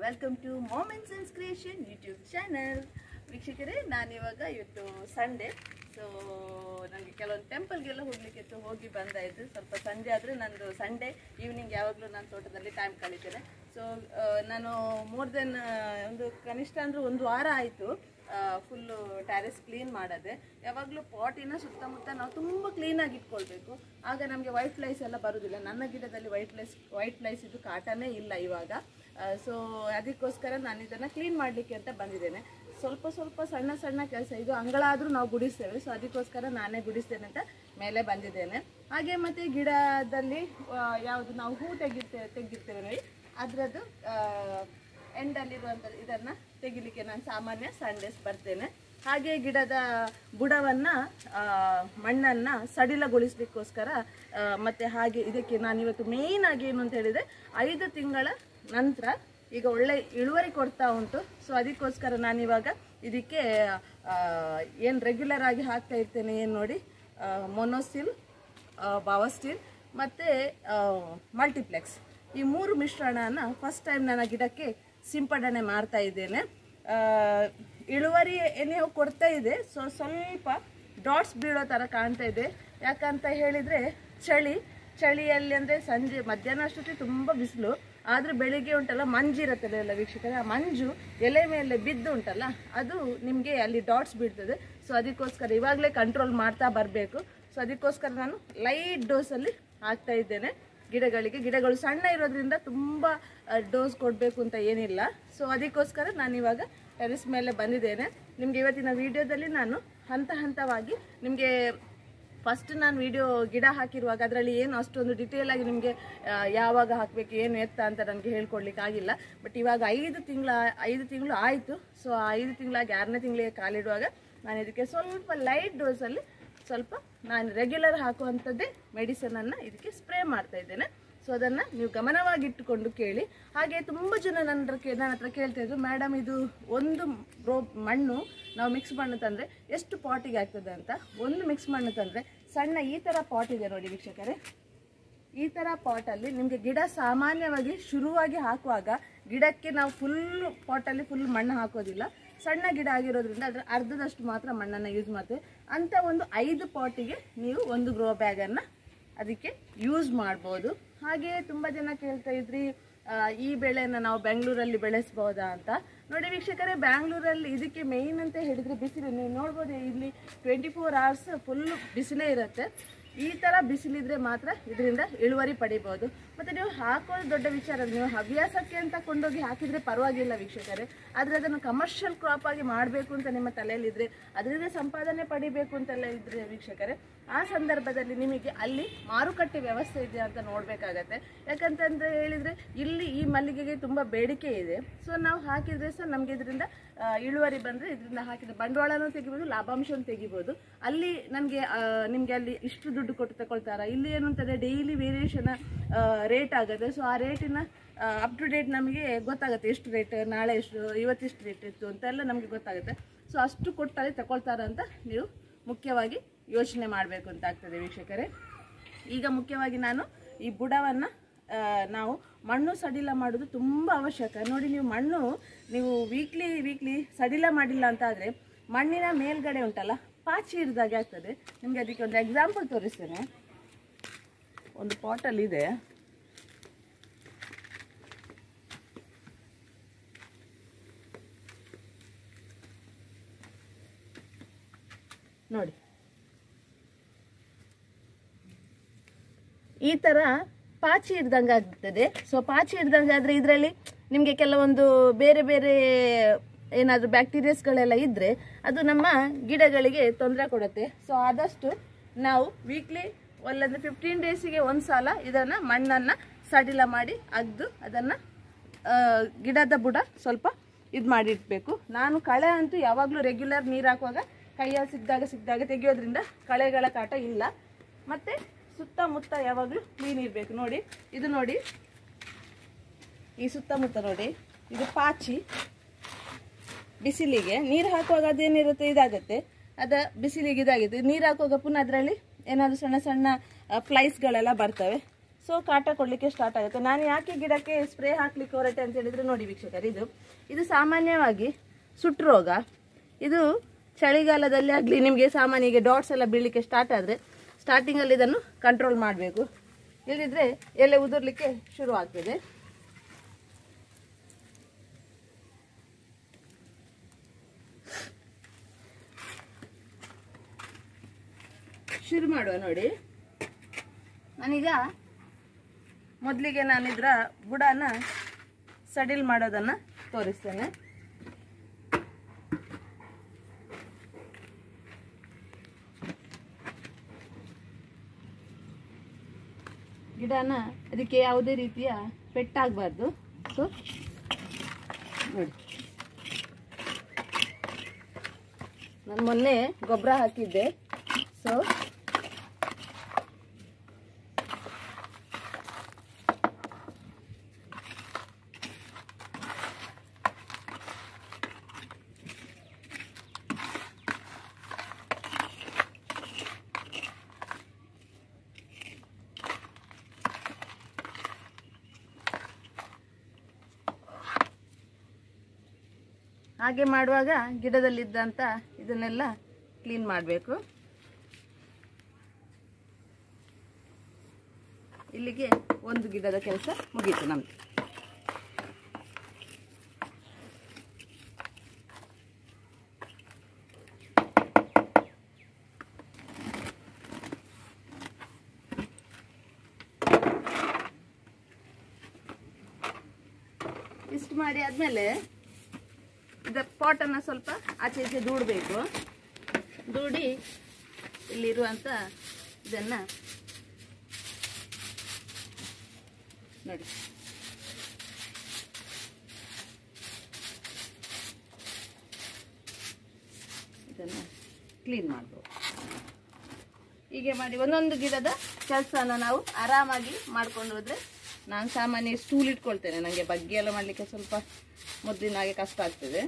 Welcome to moments and creation YouTube channel. ವೀಕ್ಷಕರೇ, ನಾನಿವಾಗ ಇವತ್ತು ಸಂಡೇ, ಸೊ ನನಗೆ ಕೆಲವೊಂದು ಟೆಂಪಲ್ಗೆಲ್ಲ ಹೋಗ್ಲಿಕ್ಕಿತ್ತು, ಹೋಗಿ ಬಂದಾಯಿತು. ಸ್ವಲ್ಪ ಸಂಜೆ ಆದರೆ ನಂದು ಸಂಡೇ ಈವ್ನಿಂಗ್ ಯಾವಾಗಲೂ ನಾನು ತೋಟದಲ್ಲಿ ಟೈಮ್ ಕಳೀತೇನೆ. ಸೊ ನಾನು ಮೋರ್ ದೆನ್ ಕನಿಷ್ಠ ಅಂದರೆ ಒಂದು ವಾರ ಆಯಿತು ಫುಲ್ಲು ಟ್ಯಾರೆಸ್ ಕ್ಲೀನ್ ಮಾಡೋದೆ. ಯಾವಾಗಲೂ ಪಾಟಿನ ಸುತ್ತಮುತ್ತ ನಾವು ತುಂಬ ಕ್ಲೀನಾಗಿ ಇಟ್ಕೊಳ್ಬೇಕು, ಆಗ ನಮಗೆ ವೈಟ್ ಫ್ಲೈಸ್ ಎಲ್ಲ ಬರೋದಿಲ್ಲ. ನನ್ನ ಗಿಡದಲ್ಲಿ ವೈಟ್ ಫ್ಲೈಸ್ ಇದು ಕಾಟನೇ ಇಲ್ಲ ಇವಾಗ. ಸೊ ಅದಕ್ಕೋಸ್ಕರ ನಾನು ಇದನ್ನು ಕ್ಲೀನ್ ಮಾಡಲಿಕ್ಕೆ ಅಂತ ಬಂದಿದ್ದೇನೆ. ಸ್ವಲ್ಪ ಸಣ್ಣ ಸಣ್ಣ ಕೆಲಸ, ಇದು ಅಂಗಳಾದರೂ ನಾವು ಗುಡಿಸ್ತೇವೆ, ಸೊ ಅದಕ್ಕೋಸ್ಕರ ನಾನೇ ಗುಡಿಸ್ತೇನೆ ಅಂತ ಮೇಲೆ ಬಂದಿದ್ದೇನೆ. ಹಾಗೆ ಮತ್ತು ಗಿಡದಲ್ಲಿ ಯಾವುದು ನಾವು ಹೂ ತೆಗಿರ್ತೇವೆ ನೋಡಿ, ಅದರದ್ದು ಎಂಡಲ್ಲಿರುವಂಥದ್ದು ಇದನ್ನು ತೆಗಿಲಿಕ್ಕೆ ನಾನು ಸಾಮಾನ್ಯ ಸಂಡೇಸ್ ಬರ್ತೇನೆ. ಹಾಗೆ ಗಿಡದ ಬುಡವನ್ನು ಮಣ್ಣನ್ನು ಸಡಿಲಗೊಳಿಸಲಿಕ್ಕೋಸ್ಕರ ಮತ್ತು ಹಾಗೆ ಇದಕ್ಕೆ ನಾನಿವತ್ತು ಮೇಯ್ನಾಗಿ ಏನು ಅಂತ ಹೇಳಿದರೆ 5 ತಿಂಗಳ ನಂತರ ಈಗ ಒಳ್ಳೆ ಇಳುವರಿ ಕೊಡ್ತಾ ಉಂಟು. ಸೊ ಅದಕ್ಕೋಸ್ಕರ ನಾನಿವಾಗ ಇದಕ್ಕೆ ಏನು ರೆಗ್ಯುಲರ್ ಆಗಿ ಹಾಕ್ತಾ ಇರ್ತೇನೆ, ಏನು ನೋಡಿ, ಮೊನೋಸಿಲ್, ಬಾವಸ್ಟಿಲ್ ಮತ್ತು ಮಲ್ಟಿಪ್ಲೆಕ್ಸ್, ಈ 3 ಮಿಶ್ರಣನ ಫಸ್ಟ್ ಟೈಮ್ ನನ್ನ ಗಿಡಕ್ಕೆ ಸಿಂಪಡಣೆ ಮಾಡ್ತಾ ಇದ್ದೇನೆ. ಇಳುವರಿ ಏನೇ ಕೊಡ್ತಾ ಇದೆ. ಸೊ ಸ್ವಲ್ಪ ಡಾಟ್ಸ್ ಬೀಳೋ ಥರ ಕಾಣ್ತಾ ಇದೆ. ಯಾಕಂತ ಹೇಳಿದರೆ ಚಳಿಯಲ್ಲಿ ಅಂದರೆ ಸಂಜೆ ಮಧ್ಯಾಹ್ನ ಅಷ್ಟೊತ್ತಿಗೆ ತುಂಬ ಬಿಸಿಲು, ಆದರೆ ಬೆಳಿಗ್ಗೆ ಉಂಟಲ್ಲ ಮಂಜಿರುತ್ತಲ್ಲ ಎಲ್ಲ ವೀಕ್ಷಕರೇ, ಆ ಮಂಜು ಎಲೆ ಮೇಲೆ ಬಿದ್ದು ಉಂಟಲ್ಲ, ಅದು ನಿಮಗೆ ಅಲ್ಲಿ ಡಾಟ್ಸ್ ಬೀಳ್ತದೆ. ಸೊ ಅದಕ್ಕೋಸ್ಕರ ಇವಾಗಲೇ ಕಂಟ್ರೋಲ್ ಮಾಡ್ತಾ ಬರಬೇಕು. ಸೊ ಅದಕ್ಕೋಸ್ಕರ ನಾನು ಲೈಟ್ ಡೋಸಲ್ಲಿ ಹಾಕ್ತಾ ಇದ್ದೇನೆ ಗಿಡಗಳು ಸಣ್ಣ ಇರೋದ್ರಿಂದ ತುಂಬ ಡೋಸ್ ಕೊಡಬೇಕು ಅಂತ ಏನಿಲ್ಲ. ಸೊ ಅದಕ್ಕೋಸ್ಕರ ನಾನಿವಾಗ ಟೆರೆಸ್ ಮೇಲೆ ಬಂದಿದ್ದೇನೆ. ನಿಮಗೆ ಇವತ್ತಿನ ವಿಡಿಯೋದಲ್ಲಿ ನಾನು ಹಂತವಾಗಿ ನಿಮಗೆ ಫಸ್ಟ್ ನಾನು ವಿಡಿಯೋ ಗಿಡ ಹಾಕಿರುವಾಗ ಅದರಲ್ಲಿ ಏನು ಅಷ್ಟೊಂದು ಡಿಟೇಲ್ ಆಗಿ ನಿಮಗೆ ಯಾವಾಗ ಹಾಕಬೇಕು ಏನು ಎತ್ತ ಅಂತ ನನಗೆ ಹೇಳ್ಕೊಡ್ಲಿಕ್ಕೆ ಆಗಿಲ್ಲ. ಬಟ್ ಇವಾಗ 5 ತಿಂಗಳು ಆಯಿತು. ಸೊ 5 ತಿಂಗಳಾಗಿ 6ನೇ ತಿಂಗಳಿಗೆ ಕಾಲಿಡುವಾಗ ನಾನು ಇದಕ್ಕೆ ಸ್ವಲ್ಪ ಲೈಟ್ ಡೋಸಲ್ಲಿ ಸ್ವಲ್ಪ ನಾನು ರೆಗ್ಯುಲರ್ ಹಾಕುವಂಥದ್ದೇ ಮೆಡಿಸನನ್ನು ಇದಕ್ಕೆ ಸ್ಪ್ರೇ ಮಾಡ್ತಾ ಇದ್ದೇನೆ. ಸೊ ಅದನ್ನು ನೀವು ಗಮನವಾಗಿಟ್ಟುಕೊಂಡು ಕೇಳಿ. ಹಾಗೆ ತುಂಬ ಜನ ನನ್ನ ಹತ್ರ ಕೇಳ್ತಾ ಇದ್ರು, ಮೇಡಮ್ ಇದು ಒಂದು ಮಣ್ಣು ನಾವು ಮಿಕ್ಸ್ ಮಣ್ಣು ತಂದರೆ ಎಷ್ಟು ಪಾಟಿಗೆ ಆಗ್ತದೆ ಅಂತ. ಒಂದು ಮಿಕ್ಸ್ ಮಣ್ಣು ತಂದರೆ ಸಣ್ಣ ಈ ಥರ ಪಾಟ್ ಇದೆ ನೋಡಿ ವೀಕ್ಷಕರೇ, ಈ ಥರ ಪಾಟಲ್ಲಿ ನಿಮಗೆ ಗಿಡ ಸಾಮಾನ್ಯವಾಗಿ ಶುರುವಾಗಿ ಹಾಕುವಾಗ ಗಿಡಕ್ಕೆ ನಾವು ಪಾಟಲ್ಲಿ ಫುಲ್ ಮಣ್ಣು ಹಾಕೋದಿಲ್ಲ. ಸಣ್ಣ ಗಿಡ ಆಗಿರೋದ್ರಿಂದ ಅದರ ಅರ್ಧದಷ್ಟು ಮಾತ್ರ ಮಣ್ಣನ್ನು ಯೂಸ್ ಮಾಡ್ತೇವೆ. ಅಂತ ಒಂದು 5 ಪಾಟಿಗೆ ನೀವು ಒಂದು ಗ್ರೋ ಬ್ಯಾಗನ್ನು ಅದಕ್ಕೆ ಯೂಸ್ ಮಾಡ್ಬೋದು. ಹಾಗೆ ತುಂಬ ಜನ ಕೇಳ್ತಾ ಇದ್ರಿ, ಈ ಬೆಳೆನ ನಾವು ಬೆಂಗಳೂರಲ್ಲಿ ಬೆಳೆಸ್ಬೋದಾ ಅಂತ. ನೋಡಿ ವೀಕ್ಷಕರೇ, ಬ್ಯಾಂಗ್ಳೂರಲ್ಲಿ ಇದಕ್ಕೆ ಮೇಯ್ನ್ ಅಂತ ಹೇಳಿದರೆ ಬಿಸಿಲು. ನೀವು ನೋಡ್ಬೋದು, ಇಲ್ಲಿ 24 hours ಫುಲ್ ಬಿಸಿಲೇ ಇರುತ್ತೆ. ಈ ಥರ ಬಿಸಿಲಿದ್ರೆ ಮಾತ್ರ ಇದರಿಂದ ಇಳುವರಿ ಪಡಿಬೋದು. ಮತ್ತು ನೀವು ಹಾಕೋದು ದೊಡ್ಡ ವಿಚಾರ, ನೀವು ಹವ್ಯಾಸಕ್ಕೆ ಅಂತ ಕೊಂಡೋಗಿ ಹಾಕಿದರೆ ಪರವಾಗಿಲ್ಲ ವೀಕ್ಷಕರೇ. ಆದರೆ ಅದನ್ನು ಕಮರ್ಷಿಯಲ್ ಕ್ರಾಪ್ ಆಗಿ ಮಾಡಬೇಕು ಅಂತ ನಿಮ್ಮ ತಲೆಯಲ್ಲಿದ್ದರೆ, ಅದರಿಂದ ಸಂಪಾದನೆ ಪಡಿಬೇಕು ಅಂತೆಲ್ಲ ಇದ್ದರೆ ವೀಕ್ಷಕರೇ, ಆ ಸಂದರ್ಭದಲ್ಲಿ ನಿಮಗೆ ಅಲ್ಲಿ ಮಾರುಕಟ್ಟೆ ವ್ಯವಸ್ಥೆ ಇದೆಯಾ ಅಂತ ನೋಡಬೇಕಾಗತ್ತೆ. ಯಾಕಂತಂದರೆ ಹೇಳಿದರೆ ಇಲ್ಲಿ ಈ ಮಲ್ಲಿಗೆಗೆ ತುಂಬ ಬೇಡಿಕೆ ಇದೆ. ಸೊ ನಾವು ಹಾಕಿದರೆ ಸಹ ನಮಗೆ ಇದರಿಂದ ಇಳುವರಿ ಬಂದರೆ ಇದರಿಂದ ಹಾಕಿದ ಬಂಡವಾಳನೂ ತೆಗಿಬೋದು, ಲಾಭಾಂಶವನ್ನು ತೆಗಿಬೋದು. ಅಲ್ಲಿ ನಿಮಗೆ ಅಲ್ಲಿ ಇಷ್ಟು ದುಡ್ಡು ಕೊಟ್ಟು ತಗೊಳ್ತಾರ, ಇಲ್ಲಿ ಏನು ಅಂತಂದರೆ ಡೈಲಿ ವೇರಿಯೇಷನ್ ರೇಟ್ ಆಗುತ್ತೆ. ಸೊ ಆ ರೇಟಿನ ಅಪ್ ಟು ಡೇಟ್ ನಮಗೆ ಗೊತ್ತಾಗುತ್ತೆ, ಎಷ್ಟು ರೇಟ್, ನಾಳೆ ಎಷ್ಟು, ಇವತ್ತಿಷ್ಟು ರೇಟ್ ಇತ್ತು ಅಂತೆಲ್ಲ ನಮಗೆ ಗೊತ್ತಾಗುತ್ತೆ. ಸೊ ಅಷ್ಟು ಕೊಟ್ಟಲ್ಲಿ ತಗೊಳ್ತಾರ ಅಂತ ನೀವು ಮುಖ್ಯವಾಗಿ ಯೋಚನೆ ಮಾಡಬೇಕು ಅಂತ ಆಗ್ತದೆ ವೀಕ್ಷಕರೇ. ಈಗ ಮುಖ್ಯವಾಗಿ ನಾನು ಈ ಬುಡವನ್ನು ನಾವು ಮಣ್ಣು ಸಡಿಲ ಮಾಡೋದು ತುಂಬ ಅವಶ್ಯಕ. ನೋಡಿ, ನೀವು ವೀಕ್ಲಿ ಸಡಿಲ ಮಾಡಿಲ್ಲ ಅಂತ ಆದರೆ ಮಣ್ಣಿನ ಮೇಲ್ಗಡೆ ಉಂಟಲ್ಲ ಪಾಚಿ ಹಿಡಿದಾಗೆ ಆಗ್ತದೆ. ನಿಮಗೆ ಅದಕ್ಕೆ ಒಂದು ಎಕ್ಸಾಂಪಲ್ ತೋರಿಸ್ತೇನೆ. ಒಂದು ಪಾಟಲ್ಲಿದೆ ನೋಡಿ, ಈ ಥರ ಪಾಚಿ ಹಿಡ್ದಂಗೆ ಆಗ್ತದೆ. ಸೊ ಪಾಚಿ ಹಿಡ್ದಂಗೆ ಆದರೆ ಇದರಲ್ಲಿ ನಿಮಗೆ ಕೆಲವೊಂದು ಬೇರೆ ಏನಾದರೂ ಬ್ಯಾಕ್ಟೀರಿಯಾಸ್ಗಳೆಲ್ಲ ಇದ್ದರೆ ಅದು ನಮ್ಮ ಗಿಡಗಳಿಗೆ ತೊಂದರೆ ಕೊಡುತ್ತೆ. ಸೊ ಆದಷ್ಟು ನಾವು ವೀಕ್ಲಿ ಒಲ್ಲಂದ್ರೆ 15 ಡೇಸಿಗೆ ಒಂದು ಸಲ ಇದನ್ನು ಮಣ್ಣನ್ನು ಸಡಿಲ ಮಾಡಿ ಅದನ್ನು ಗಿಡದ ಬುಡ ಸ್ವಲ್ಪ ಇದು ಮಾಡಿಡಬೇಕು. ನಾನು ಕಳೆ ಅಂತೂ ಯಾವಾಗಲೂ ರೆಗ್ಯುಲರ್ ನೀರು ಹಾಕುವಾಗ ಕೈಯಲ್ಲಿ ಸಿಕ್ಕಿದಾಗ ತೆಗೆಯೋದ್ರಿಂದ ಕಳೆಗಳ ಕಾಟ ಇಲ್ಲ. ಮತ್ತು ಸುತ್ತಮುತ್ತ ಯಾವಾಗಲೂ ಕ್ಲೀನ್ ಇರಬೇಕು. ನೋಡಿ, ಇದು ನೋಡಿ, ಈ ಸುತ್ತಮುತ್ತ ನೋಡಿ, ಇದು ಪಾಚಿ ಬಿಸಿಲಿಗೆ ನೀರು ಹಾಕುವಾಗ ಅದೇನಿರುತ್ತೆ ಇದಾಗುತ್ತೆ, ಅದು ಬಿಸಿಲಿಗೆ ಇದಾಗುತ್ತೆ. ನೀರು ಹಾಕುವಾಗ ಪುನಃ ಅದರಲ್ಲಿ ಏನಾದರೂ ಸಣ್ಣ ಸಣ್ಣ ಫ್ಲೈಸ್ಗಳೆಲ್ಲ ಬರ್ತವೆ. ಸೊ ಕಾಟ ಕೊಡಲಿಕ್ಕೆ ಸ್ಟಾರ್ಟ್ ಆಗುತ್ತೆ. ನಾನು ಯಾಕೆ ಗಿಡಕ್ಕೆ ಸ್ಪ್ರೇ ಹಾಕ್ಲಿಕ್ಕೆ ಹೊರಟೆ ಅಂತ ಹೇಳಿದರೆ, ನೋಡಿ ವೀಕ್ಷಕರು, ಇದು ಸಾಮಾನ್ಯವಾಗಿ ಸುಟ್ಟು ರೋಗ. ಇದು ಚಳಿಗಾಲದಲ್ಲಿ ಆಗಲಿ ನಿಮಗೆ ಸಾಮಾನ್ಯಗೆ ಡಾಟ್ಸ್ ಎಲ್ಲ ಬೀಳಲಿಕ್ಕೆ ಸ್ಟಾರ್ಟ್ ಆದರೆ ಸ್ಟಾರ್ಟಿಂಗಲ್ಲಿ ಇದನ್ನು ಕಂಟ್ರೋಲ್ ಮಾಡಬೇಕು, ಇಲ್ಲದಿದ್ದರೆ ಎಲೆ ಉದುರ್ಲಿಕ್ಕೆ ಶುರು ಆಗ್ತದೆ. ಶುರು ಮಾಡುವ. ನೋಡಿ, ನಾನೀಗ ಮೊದಲಿಗೆ ನಾನಿದ್ರ ಬುಡನ ಸಡಿಲ್ ಮಾಡೋದನ್ನು ತೋರಿಸ್ತೇನೆ. ಗಿಡನ ಅದಕ್ಕೆ ಯಾವುದೇ ರೀತಿಯ ಪೆಟ್ಟಾಗಬಾರ್ದು. ಸೊ ನೋಡಿ, ನಾನು ಮೊನ್ನೆ ಗೊಬ್ಬರ ಹಾಕಿದ್ದೆ. ಸೊ ಹಾಗೆ ಮಾಡುವಾಗ ಗಿಡದಲ್ಲಿದ್ದಂಥ ಇದನ್ನೆಲ್ಲ ಕ್ಲೀನ್ ಮಾಡಬೇಕು. ಇಲ್ಲಿಗೆ ಒಂದು ಗಿಡದ ಕೆಲಸ ಮುಗೀತು ನಮ್ದು. ಇಷ್ಟು ಮಾಡಿ ಆದಮೇಲೆ ಇದರ ಪಾಟನ್ನು ಸ್ವಲ್ಪ ಆಚೆ ಈಚೆ ದೂಡಬೇಕು. ದೂಡಿ ಇಲ್ಲಿರುವಂಥ ಇದನ್ನು ನೋಡಿ, ಇದನ್ನು ಕ್ಲೀನ್ ಮಾಡ್ಬೋದು. ಹೀಗೆ ಮಾಡಿ ಒಂದೊಂದು ಗಿಡದ ಕೆಲಸನ ನಾವು ಆರಾಮಾಗಿ ಮಾಡ್ಕೊಂಡು ಹೋದರೆ, ನಾನು ಸಾಮಾನ್ಯ ಸ್ಟೂಲ್ ಇಟ್ಕೊಳ್ತೇನೆ, ನನಗೆ ಬಗ್ಗೆ ಎಲ್ಲ ಮಾಡಲಿಕ್ಕೆ ಸ್ವಲ್ಪ ಮೊದಲಿನ ಹಾಗೆ ಕಷ್ಟ ಆಗ್ತದೆ.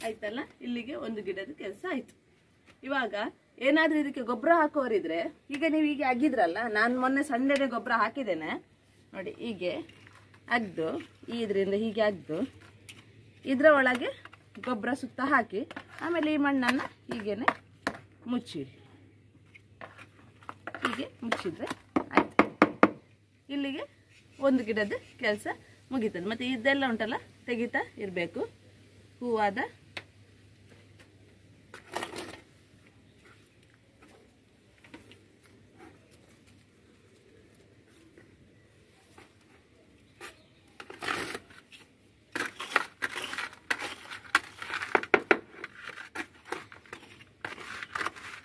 ಆಯ್ತಲ್ಲ, ಇಲ್ಲಿಗೆ ಒಂದು ಗಿಡದ ಕೆಲಸ ಆಯ್ತು. ಇವಾಗ ಏನಾದ್ರೂ ಇದಕ್ಕೆ ಗೊಬ್ಬರ ಹಾಕೋರಿದ್ರೆ, ಈಗ ನೀವು ಹೀಗೆ ಅಗಿದ್ರಲ್ಲ, ನಾನು ಮೊನ್ನೆ ಸಂಡೆನೆ ಗೊಬ್ಬರ ಹಾಕಿದ್ದೇನೆ ನೋಡಿ. ಹೀಗೆ ಅಗ್ದು ಇದರಿಂದ ಹೀಗೆ ಅಗ್ದು ಇದರ ಒಳಗೆ ಗೊಬ್ಬರ ಸುತ್ತ ಹಾಕಿ ಆಮೇಲೆ ಈ ಮಣ್ಣನ್ನು ಹೀಗೇನೆ ಮುಚ್ಚಿಡಿ. ಹೀಗೆ ಮುಚ್ಚಿದ್ರೆ ಆಯ್ತು. ಇಲ್ಲಿಗೆ ಒಂದು ಗಿಡದ ಕೆಲಸ ಮುಗೀತದೆ. ಮತ್ತು ಇದೆಲ್ಲ ಉಂಟಲ್ಲ ತೆಗಿತಾ ಇರಬೇಕು. ಹೂವಾದ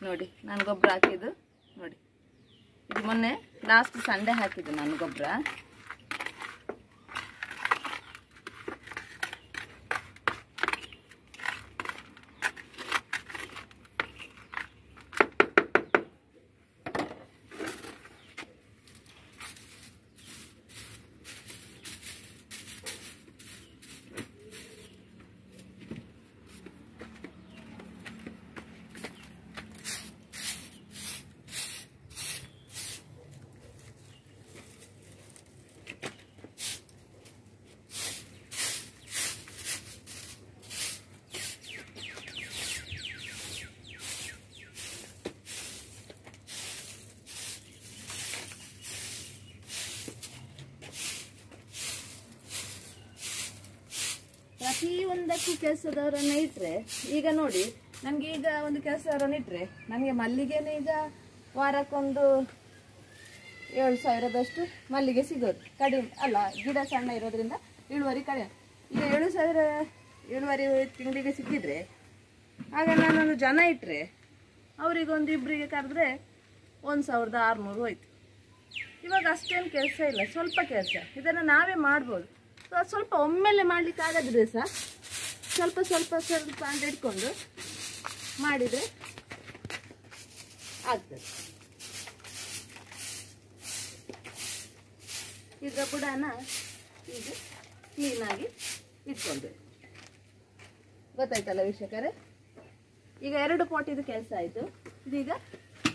ನೋಡಿ, ನಾನು ಗೊಬ್ಬರ ಹಾಕಿದ್ದು ನೋಡಿ. ಇದು ಮೊನ್ನೆ ಲಾಸ್ಟ್ ಸಂಡೇ ಹಾಕಿದ್ದು ನಾನು ಗೊಬ್ಬರ. ಪ್ರತಿಯೊಂದಕ್ಕೂ ಕೆಲಸದವರನ್ನ ಇಟ್ಟರೆ, ಈಗ ನೋಡಿ ನನಗೆ ಈಗ ಒಂದು ಕೆಲಸದವರನ್ನ ಇಟ್ಟರೆ ನನಗೆ ಮಲ್ಲಿಗೆನೇ ಈಗ ವಾರಕ್ಕೊಂದು 7,000ದಷ್ಟು ಮಲ್ಲಿಗೆ ಸಿಗೋದು. ಕಡಿಮೆ ಅಲ್ಲ, ಗಿಡ ಸಣ್ಣ ಇರೋದ್ರಿಂದ ಇಳುವರಿ ಕಡಿಮೆ. ಈಗ 7,000 ಇಳುವರಿ ತಿಂಗಳಿಗೆ ಸಿಕ್ಕಿದ್ರೆ, ಆಗ ನಾನೊಂದು ಜನ ಇಟ್ಟರೆ ಅವರಿಗೊಂದು ಇಬ್ಬರಿಗೆ ಕರೆದ್ರೆ 1,600 ಹೋಯ್ತು. ಇವಾಗ ಅಷ್ಟೇನು ಕೆಲಸ ಇಲ್ಲ, ಸ್ವಲ್ಪ ಕೆಲಸ. ಇದನ್ನು ನಾವೇ ಮಾಡ್ಬೋದು. ಸೊ ಸ್ವಲ್ಪ ಒಮ್ಮೆಲೆ ಮಾಡಲಿಕ್ಕೆ ಆಗದಿದ್ರೆ ಸಹ ಸ್ವಲ್ಪ ಸ್ವಲ್ಪ ಸ್ವಲ್ಪ ಅಂತ ಇಟ್ಕೊಂಡು ಮಾಡಿದರೆ ಆಗ್ತದೆ. ಇದರ ಬುಡನ ಈಗ ಕ್ಲೀನಾಗಿ ಇಟ್ಕೊಳ್ಬೇಕು. ಗೊತ್ತಾಯ್ತಲ್ಲ ವೀಕ್ಷಕರೇ? ಈಗ 2 ಪಾಟಿದು ಕೆಲಸ ಆಯಿತು. ಇದೀಗ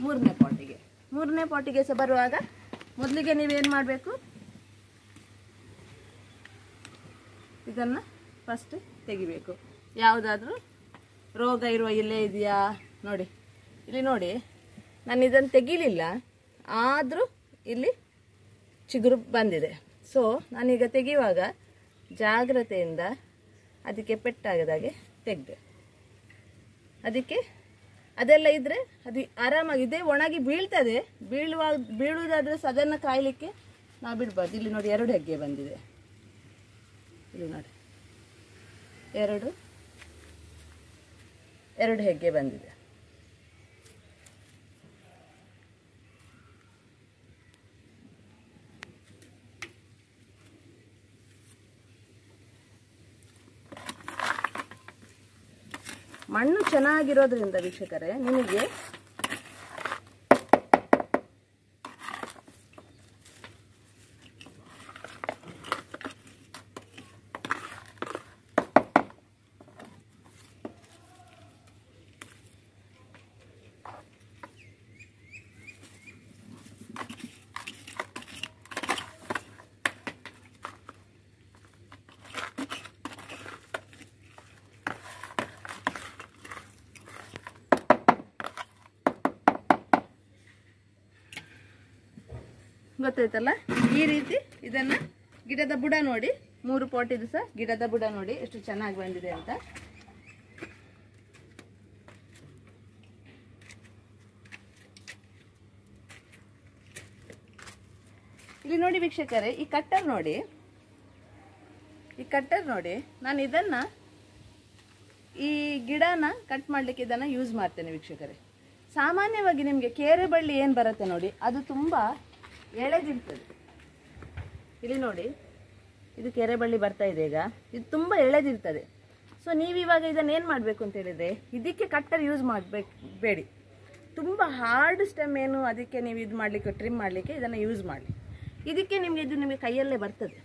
3ನೇ ಪಾಟಿಗೆ. 3ನೇ ಪಾಟಿಗೆ ಸಹ ಬರುವಾಗ ಮೊದಲಿಗೆ ನೀವೇನು ಮಾಡಬೇಕು, ಇದನ್ನು ಫಸ್ಟ್ ತೆಗಿಬೇಕು. ಯಾವುದಾದ್ರೂ ರೋಗ ಇರುವ ಇಲ್ಲೇ ಇದೆಯಾ ನೋಡಿ. ಇಲ್ಲಿ ನೋಡಿ, ನಾನು ಇದನ್ನು ತೆಗಿಲಿಲ್ಲ, ಆದರೂ ಇಲ್ಲಿ ಚಿಗುರು ಬಂದಿದೆ. ಸೊ ನಾನೀಗ ತೆಗೆಯುವಾಗ ಜಾಗ್ರತೆಯಿಂದ ಅದಕ್ಕೆ ಪೆಟ್ಟಾಗದಾಗೆ ತೆಗೆದೆ. ಅದಕ್ಕೆ ಅದೆಲ್ಲ ಇದ್ದರೆ ಅದು ಆರಾಮಾಗಿ ಇದೆ ಒಣಗಿ ಬೀಳ್ತದೆ. ಬೀಳುವುದಾದರೆ ಸಹ ಅದನ್ನು ಕಾಯಲಿಕ್ಕೆ ನಾವು ಬಿಡಬಾರ್ದು. ಇಲ್ಲಿ ನೋಡಿ 2 ಹೆಗ್ಗೆ ಬಂದಿದೆ. ಇಲ್ಲಿ ನೋಡಿ 2 ಹೆಗ್ಗೆ ಬಂದಿದೆ. ಮಣ್ಣು ಚೆನ್ನಾಗಿರೋದ್ರಿಂದ ವೀಕ್ಷಕರೇ ನಿಮಗೆ ಗೊತ್ತಾಯ್ತಲ್ಲ? ಈ ರೀತಿ ಇದನ್ನ ಗಿಡದ ಬುಡ ನೋಡಿ, 3 ಪಾಟಿದು ಸಹ ಗಿಡದ ಬುಡ ನೋಡಿ ಎಷ್ಟು ಚೆನ್ನಾಗಿ ಬಂದಿದೆ ಅಂತ. ಇಲ್ಲಿ ನೋಡಿ ವೀಕ್ಷಕರೇ, ಈ ಕಟ್ಟರ್ ನೋಡಿ, ನಾನು ಇದನ್ನ ಈ ಗಿಡನ ಕಟ್ ಮಾಡಲಿಕ್ಕೆ ಇದನ್ನ ಯೂಸ್ ಮಾಡ್ತೇನೆ ವೀಕ್ಷಕರೇ. ಸಾಮಾನ್ಯವಾಗಿ ನಿಮಗೆ ಕೇರೆ ಬಳ್ಳಿ ಏನು ಬರುತ್ತೆ ನೋಡಿ, ಅದು ತುಂಬಾ ಎಳೆದಿರ್ತದೆ. ಇಲ್ಲಿ ನೋಡಿ, ಇದು ಕೆರೆ ಬಳ್ಳಿ ಬರ್ತಾ ಇದೆ. ಈಗ ಇದು ತುಂಬ ಎಳೆದಿರ್ತದೆ. ಸೊ ನೀವಿವಾಗ ಇದನ್ನು ಏನು ಮಾಡಬೇಕು ಅಂತ ಹೇಳಿದರೆ, ಇದಕ್ಕೆ ಕಟ್ಟರ್ ಯೂಸ್ ಬೇಡಿ. ತುಂಬ ಹಾರ್ಡ್ ಸ್ಟೆಮ್ ಏನು ಅದಕ್ಕೆ ನೀವು ಇದು ಮಾಡಲಿಕ್ಕೆ ಟ್ರಿಮ್ ಮಾಡಲಿಕ್ಕೆ ಇದನ್ನು ಯೂಸ್ ಮಾಡಿ. ಇದಕ್ಕೆ ನಿಮಗೆ ಕೈಯಲ್ಲೇ ಬರ್ತದೆ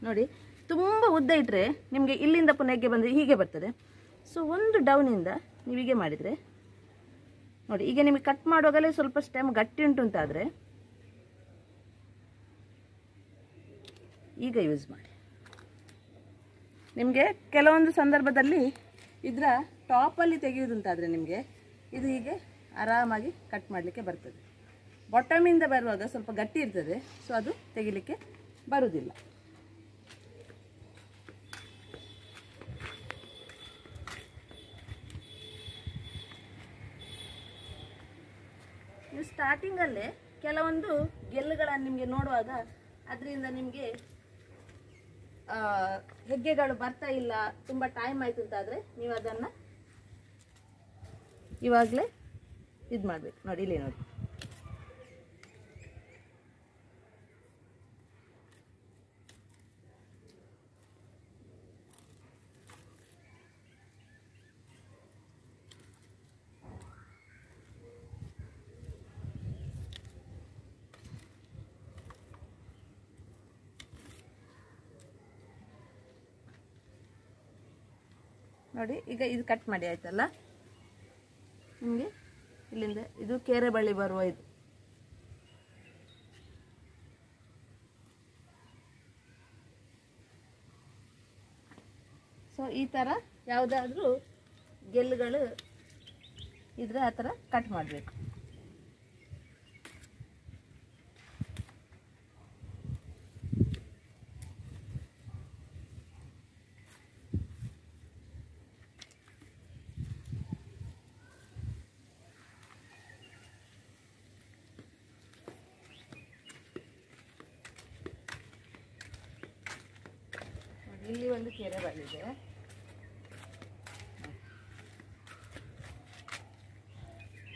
ನೋಡಿ. ತುಂಬ ಉದ್ದ ಇಟ್ಟರೆ ನಿಮಗೆ ಇಲ್ಲಿಂದ ಪುನಃ ಬಂದರೆ ಹೀಗೆ ಬರ್ತದೆ. ಸೊ ಒಂದು ಡೌನಿಂದ ನೀವು ಹೀಗೆ ಮಾಡಿದರೆ ನೋಡಿ, ಈಗ ನಿಮಗೆ ಕಟ್ ಮಾಡುವಾಗಲೇ ಸ್ವಲ್ಪ ಸ್ಟೆಮ್ ಗಟ್ಟಿ ಉಂಟು ಅಂತಾದರೆ ಈಗ ಯೂಸ್ ಮಾಡಿ. ನಿಮಗೆ ಕೆಲವೊಂದು ಸಂದರ್ಭದಲ್ಲಿ ಇದರ ಟಾಪಲ್ಲಿ ತೆಗೆಯುವುದಂತಾದರೆ ನಿಮಗೆ ಇದು ಹೀಗೆ ಆರಾಮಾಗಿ ಕಟ್ ಮಾಡಲಿಕ್ಕೆ ಬರ್ತದೆ. ಬಾಟಮಿಂದ ಬರುವಾಗ ಸ್ವಲ್ಪ ಗಟ್ಟಿ ಇರ್ತದೆ, ಸೊ ಅದು ತೆಗಿಲಿಕ್ಕೆ ಬರುವುದಿಲ್ಲ. ನೀವು ಸ್ಟಾರ್ಟಿಂಗಲ್ಲೇ ಕೆಲವೊಂದು ಗೆಲ್ಲುಗಳನ್ನು ನಿಮಗೆ ನೋಡುವಾಗ ಅದರಿಂದ ನಿಮಗೆ ಹೆಗ್ಗೆಗಳು ಬರ್ತಾ ಇಲ್ಲ, ತುಂಬ ಟೈಮ್ ಆಯಿತು ಅಂತಾದರೆ ನೀವು ಅದನ್ನು ಇವಾಗಲೇ ಇದು ಮಾಡಬೇಕು ನೋಡಿ. ಇಲ್ಲಿ ನೋಡಿ, ನೋಡಿ ಈಗ ಇದು ಕಟ್ ಮಾಡಿ ಆಯ್ತಲ್ಲ. ನಿಮಗೆ ಇಲ್ಲಿಂದ ಇದು ಕೇರೆ ಬಳ್ಳಿ ಬರುವ ಇದು. ಸೊ ಈ ಥರ ಯಾವುದಾದ್ರೂ ಗೆಲ್ಲುಗಳು ಇದ್ರೆ ಆ ಥರ ಕಟ್ ಮಾಡಬೇಕು. ಇಲ್ಲಿ ಒಂದು ಕೆರೆ ಬಳ್ಳಿದೆ,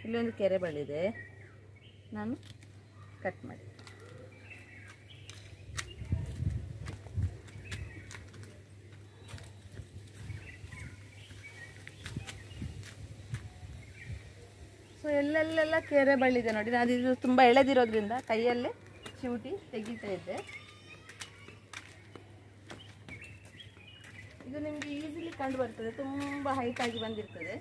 ಇಲ್ಲೊಂದು ಕೆರೆ ಬಳ್ಳಿದೆ, ನಾನು ಕಟ್ ಮಾಡಿ. ಸೊ ಎಲ್ಲೆಲ್ಲೆಲ್ಲ ಕೆರೆ ಬಳ್ಳಿದೆ ನೋಡಿ. ನಾನು ಇದು ತುಂಬ ಎಳೆದಿರೋದ್ರಿಂದ ಕೈಯಲ್ಲೇ ಚಿವುಟಿ ತೆಗಿತಾ ಇದ್ದೆ. ಇದು ನಿಮಗೆ ಈಸಿಲಿ ಕಂಡು ಬರ್ತದೆ, ತುಂಬ ಹೈಟ್ ಆಗಿ ಬಂದಿರ್ತದೆ.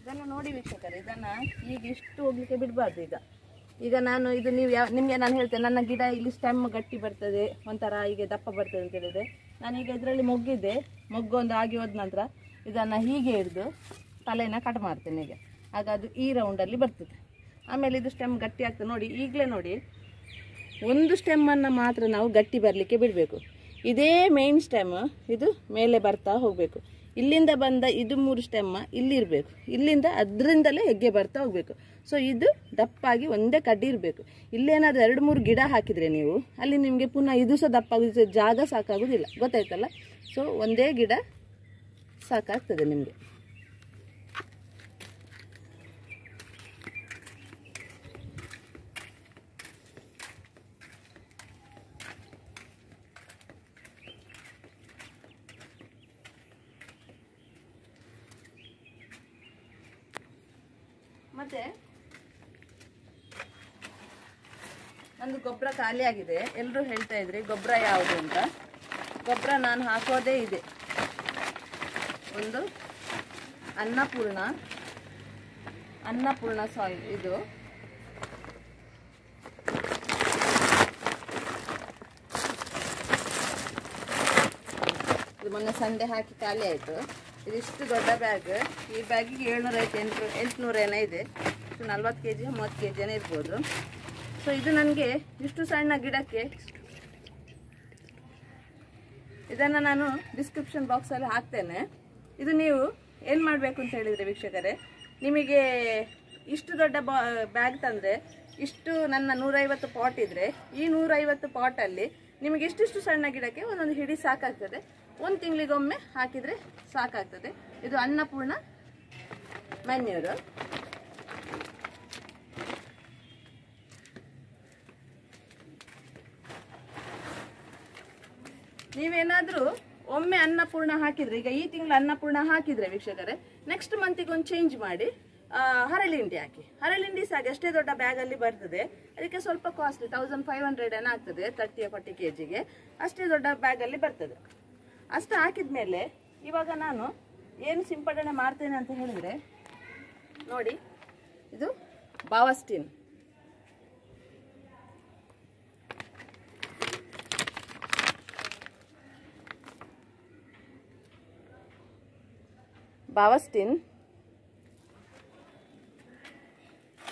ಇದನ್ನು ನೋಡಿ ವೀಕ್ಷಕರೇ, ಇದನ್ನು ಈಗ ಇಷ್ಟು ಹೋಗ್ಲಿಕ್ಕೆ ಬಿಡಬಾರ್ದು. ಈಗ ನಾನು ಇದು ನೀವು ನಿಮಗೆ ನಾನು ಹೇಳ್ತೇನೆ, ನನ್ನ ಗಿಡ ಇಲ್ಲಿ ಸ್ಟೆಮ್ ಗಟ್ಟಿ ಬರ್ತದೆ, ಒಂಥರ ಹೀಗೆ ದಪ್ಪ ಬರ್ತದೆ ಅಂತ ಹೇಳಿದರೆ, ನಾನೀಗ ಇದರಲ್ಲಿ ಮೊಗ್ಗಿದ್ದೆ, ಮೊಗ್ಗು ಒಂದು ಆಗಿ ಹೋದ ನಂತರ ಇದನ್ನು ಹೀಗೆ ಹಿಡಿದು ತಲೆನ ಕಟ್ ಮಾಡ್ತೇನೆ. ಈಗ ಆಗ ಅದು ಈ ರೌಂಡಲ್ಲಿ ಬರ್ತದೆ. ಆಮೇಲೆ ಇದು ಸ್ಟೆಮ್ ಗಟ್ಟಿ ಆಗ್ತದೆ ನೋಡಿ. ಈಗಲೇ ನೋಡಿ, ಒಂದು ಸ್ಟೆಮ್ಮನ್ನು ಮಾತ್ರ ನಾವು ಗಟ್ಟಿ ಬರಲಿಕ್ಕೆ ಬಿಡಬೇಕು. ಇದೇ ಮೇನ್ ಸ್ಟೆಮ್ ಇದು ಮೇಲೆ ಬರ್ತಾ ಹೋಗಬೇಕು. ಇಲ್ಲಿಂದ ಬಂದ ಇದು 3 ಸ್ಟೆಮ್ಮ ಇಲ್ಲಿ ಇರಬೇಕು, ಇಲ್ಲಿಂದ ಅದರಿಂದಲೇ ಹೆಗ್ಗೆ ಬರ್ತಾ ಹೋಗಬೇಕು. ಸೊ ಇದು ದಪ್ಪಾಗಿ ಒಂದೇ ಕಡ್ಡಿ ಇರಬೇಕು. ಇಲ್ಲೇನಾದರೂ 2-3 ಗಿಡ ಹಾಕಿದರೆ ನೀವು ಅಲ್ಲಿ ನಿಮಗೆ ಪುನಃ ಇದು ಸಹ ದಪ್ಪಾಗೋದು, ಜಾಗ ಸಾಕಾಗೋದಿಲ್ಲ, ಗೊತ್ತಾಯ್ತಲ್ಲ. ಸೊ ಒಂದೇ ಗಿಡ ಸಾಕಾಗ್ತದೆ ನಿಮಗೆ. ಮತ್ತೆ ನಂದು ಗೊಬ್ಬರ ಖಾಲಿ ಆಗಿದೆ. ಎಲ್ಲರೂ ಹೇಳ್ತಾ ಇದ್ರಿ ಗೊಬ್ಬರ ಯಾವುದು ಅಂತ. ಗೊಬ್ಬರ ನಾನು ಹಾಕೋದೇ ಇದೆ, ಒಂದು ಅನ್ನಪೂರ್ಣ ಸಾಯಿಲ್. ಇದು ಮೊನ್ನೆ ಸಂಡೆ ಹಾಕಿ ಖಾಲಿ ಆಯಿತು. ಇದಿಷ್ಟು ದೊಡ್ಡ ಬ್ಯಾಗ್. ಈ ಬ್ಯಾಗಿಗೆ 750-800 ಏನೋ ಇದೆ. 40 kg 30 kg ಏನೋ ಇರ್ಬೋದು. ಸೊ ಇದು ನನಗೆ ಇಷ್ಟು ಸಣ್ಣ ಗಿಡಕ್ಕೆ, ಇದನ್ನು ನಾನು ಡಿಸ್ಕ್ರಿಪ್ಷನ್ ಬಾಕ್ಸಲ್ಲಿ ಹಾಕ್ತೇನೆ. ಇದು ನೀವು ಏನು ಮಾಡಬೇಕು ಅಂತ ಹೇಳಿದರೆ ವೀಕ್ಷಕರೇ, ನಿಮಗೆ ಇಷ್ಟು ದೊಡ್ಡ ಬ್ಯಾಗ್ ತಂದರೆ, ಇಷ್ಟು ನನ್ನ 150 ಪಾಟ್ ಇದ್ದರೆ, ಈ 150 ಪಾಟಲ್ಲಿ ನಿಮಗೆ ಇಷ್ಟಿಷ್ಟು ಸಣ್ಣ ಗಿಡಕ್ಕೆ ಒಂದೊಂದು ಹಿಡಿ ಸಾಕಾಗ್ತದೆ. 1 ತಿಂಗಳಿಗೊಮ್ಮೆ ಹಾಕಿದರೆ ಸಾಕಾಗ್ತದೆ. ಇದು ಅನ್ನಪೂರ್ಣ ಮ್ಯಾನ್ಯೂರು. ನೀವೇನಾದರೂ ಒಮ್ಮೆ ಅನ್ನಪೂರ್ಣ ಹಾಕಿದರೆ, ಈಗ ಈ ತಿಂಗಳು ಅನ್ನಪೂರ್ಣ ಹಾಕಿದರೆ ವೀಕ್ಷಕರೇ, ನೆಕ್ಸ್ಟ್ ಮಂತಿಗೆ ಒಂದು ಚೇಂಜ್ ಮಾಡಿ ಹರಳಿಂಡಿ ಹಾಕಿ. ಹರಳಿಂಡಿ ಸಹ ಅಷ್ಟೇ ದೊಡ್ಡ ಬ್ಯಾಗಲ್ಲಿ ಬರ್ತದೆ. ಅದಕ್ಕೆ ಸ್ವಲ್ಪ ಕಾಸ್ಟ್ಲಿ, 1500 ಏನೋ ಆಗ್ತದೆ 30-40 kgಗೆ. ಅಷ್ಟೇ ದೊಡ್ಡ ಬ್ಯಾಗಲ್ಲಿ ಬರ್ತದೆ. ಅಷ್ಟು ಹಾಕಿದ ಮೇಲೆ ಇವಾಗ ನಾನು ಏನು ಸಿಂಪಡಣೆ ಮಾಡ್ತೇನೆ ಅಂತ ಹೇಳಿದರೆ ನೋಡಿ, ಇದು ಬಾವಸ್ಟಿನ್.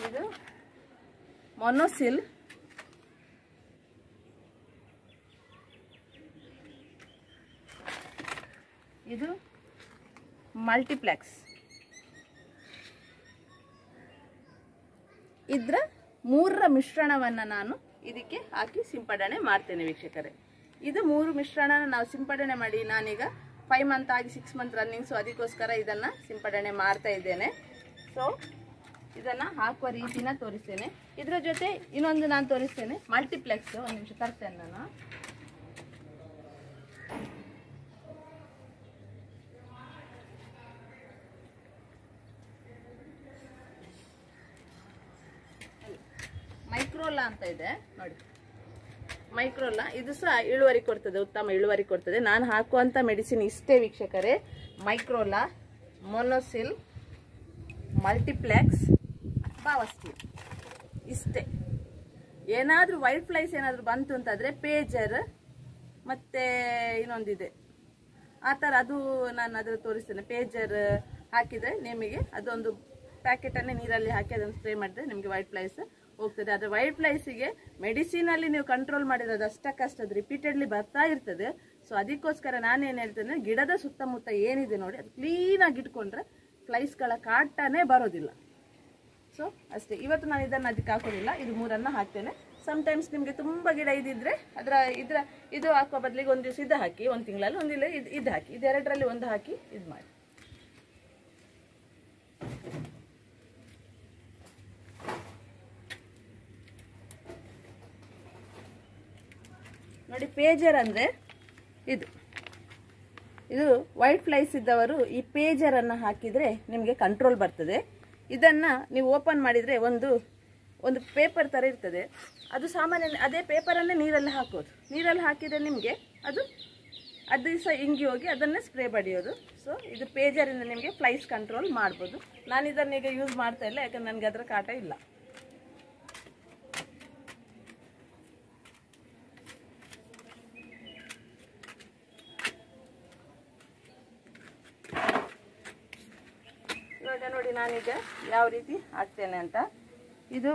ಇದು ಮೊನೊಸಿಲ್, ಇದು ಮಲ್ಟಿಪ್ಲೆಕ್ಸ್. ಇದರ 3ರ ಮಿಶ್ರಣವನ್ನು ನಾನು ಇದಕ್ಕೆ ಹಾಕಿ ಸಿಂಪಡಣೆ ಮಾಡ್ತೇನೆ ವೀಕ್ಷಕರೇ. ಇದು 3 ಮಿಶ್ರಣ ನಾವು ಸಿಂಪಡಣೆ ಮಾಡಿ, ನಾನೀಗ 5 ಮಂತ್ ಆಗಿ 6 ಮಂತ್ ರನ್ನಿಂಗ್. ಸೊ ಅದಕ್ಕೋಸ್ಕರ ಇದನ್ನು ಸಿಂಪಡಣೆ ಮಾಡ್ತಾ ಇದ್ದೇನೆ. ಸೊ ಇದನ್ನು ಹಾಕುವ ರೀತಿನ ತೋರಿಸ್ತೇನೆ. ಇದರ ಜೊತೆ ಇನ್ನೊಂದು ನಾನು ತೋರಿಸ್ತೇನೆ, ಮಲ್ಟಿಪ್ಲೆಕ್ಸ್. ಒಂದು ನಿಮಿಷ ತರ್ತೇನೆ ನಾನು. ಮೈಕ್ರೋಲಾ ಅಂತ ಇದೆ ನೋಡಿ, ಮೈಕ್ರೋಲಾ. ಇದು ಸಹ ಇಳುವರಿ ಕೊಡ್ತದೆ, ಉತ್ತಮ ಇಳುವರಿ ಕೊಡ್ತದೆ. ನಾನು ಹಾಕುವಂಥ ಮೆಡಿಸಿನ್ ಇಷ್ಟೇ ವೀಕ್ಷಕರೇ, ಮೈಕ್ರೋಲಾ, ಮೊನೊಸಿಲ್, ಮಲ್ಟಿಪ್ಲೆಕ್ಸ್, ಬಾವಸ್ಟಿನ್, ಇಷ್ಟೇ. ಏನಾದರೂ ವೈಟ್ ಫ್ಲೈಸ್ ಏನಾದರೂ ಬಂತು ಅಂತಂದರೆ ಪೇಜರ್ ಮತ್ತು ಇನ್ನೊಂದಿದೆ ಆ ಥರ, ಅದು ನಾನು ಅದನ್ನು ತೋರಿಸ್ತೇನೆ. ಪೇಜರ್ ಹಾಕಿದರೆ ನಿಮಗೆ ಅದೊಂದು ಪ್ಯಾಕೆಟನ್ನೇ ನೀರಲ್ಲಿ ಹಾಕಿ ಅದನ್ನು ಸ್ಪ್ರೇ ಮಾಡಿದ್ರೆ ನಿಮಗೆ ವೈಟ್ ಫ್ಲೈಸ್ ಹೋಗ್ತದೆ. ಆದರೆ ವೈಟ್ ಫ್ಲೈಸಿಗೆ ಮೆಡಿಸಿನಲ್ಲಿ ನೀವು ಕಂಟ್ರೋಲ್ ಮಾಡಿರೋದು ಅಷ್ಟಕ್ಕಷ್ಟು, ಅದು ರಿಪೀಟೆಡ್ಲಿ ಬರ್ತಾ ಇರ್ತದೆ. ಸೊ ಅದಕ್ಕೋಸ್ಕರ ನಾನೇನು ಹೇಳ್ತೇನೆ, ಗಿಡದ ಸುತ್ತಮುತ್ತ ಏನಿದೆ ನೋಡಿ ಅದು ಕ್ಲೀನಾಗಿ ಇಟ್ಕೊಂಡ್ರೆ ಫ್ಲೈಸ್ಗಳ ಕಾಟನೇ ಬರೋದಿಲ್ಲ. ಸೊ ಅಷ್ಟೇ. ಇವತ್ತು ನಾನು ಇದನ್ನು ಅದಕ್ಕೆ ಹಾಕೋದಿಲ್ಲ, ಇದು 3ಅನ್ನು ಹಾಕ್ತೇನೆ. ಸಮ್ಟೈಮ್ಸ್ ನಿಮಗೆ ತುಂಬ ಗಿಡ ಇದ್ದಿದ್ರೆ ಇದು ಹಾಕೋ ಬದಲಿಗೆ ಒಂದು ದಿವಸ ಇದು ಹಾಕಿ, 1 ತಿಂಗಳಲ್ಲಿ ಒಂದಿಲ್ಲ ಇದು ಹಾಕಿ, ಇದೆರಡರಲ್ಲಿ ಒಂದು ಹಾಕಿ ಇದು ಮಾಡಿ. ಪೇಜರ್ ಅಂದರೆ ಇದು ಇದು ವೈಟ್ ಫ್ಲೈಸ್ ಇದ್ದವರು ಈ ಪೇಜರನ್ನು ಹಾಕಿದರೆ ನಿಮಗೆ ಕಂಟ್ರೋಲ್ ಬರ್ತದೆ. ಇದನ್ನು ನೀವು ಓಪನ್ ಮಾಡಿದರೆ ಒಂದು ಪೇಪರ್ ಥರ ಇರ್ತದೆ. ಅದು ಸಾಮಾನ್ಯ ಅದೇ ಪೇಪರನ್ನೇ ನೀರಲ್ಲಿ ಹಾಕೋದು. ನೀರಲ್ಲಿ ಹಾಕಿದರೆ ನಿಮಗೆ ಅದು ದಿವಸ ಇಂಗಿ ಹೋಗಿ ಅದನ್ನೇ ಸ್ಪ್ರೇ ಬಡಿಯೋದು. ಸೊ ಇದು ಪೇಜರಿಂದ ನಿಮಗೆ ಫ್ಲೈಸ್ ಕಂಟ್ರೋಲ್ ಮಾಡ್ಬೋದು. ನಾನು ಇದನ್ನು ಈಗ ಯೂಸ್ ಮಾಡ್ತಾ ಇಲ್ಲ, ಯಾಕಂದ್ರೆ ನನಗೆ ಅದರ ಕಾಟ ಇಲ್ಲ. ಇವಾಗ ನೋಡಿ ನಾನೀಗ ಯಾವ ರೀತಿ ಹಾಕ್ತೇನೆ ಅಂತ. ಇದು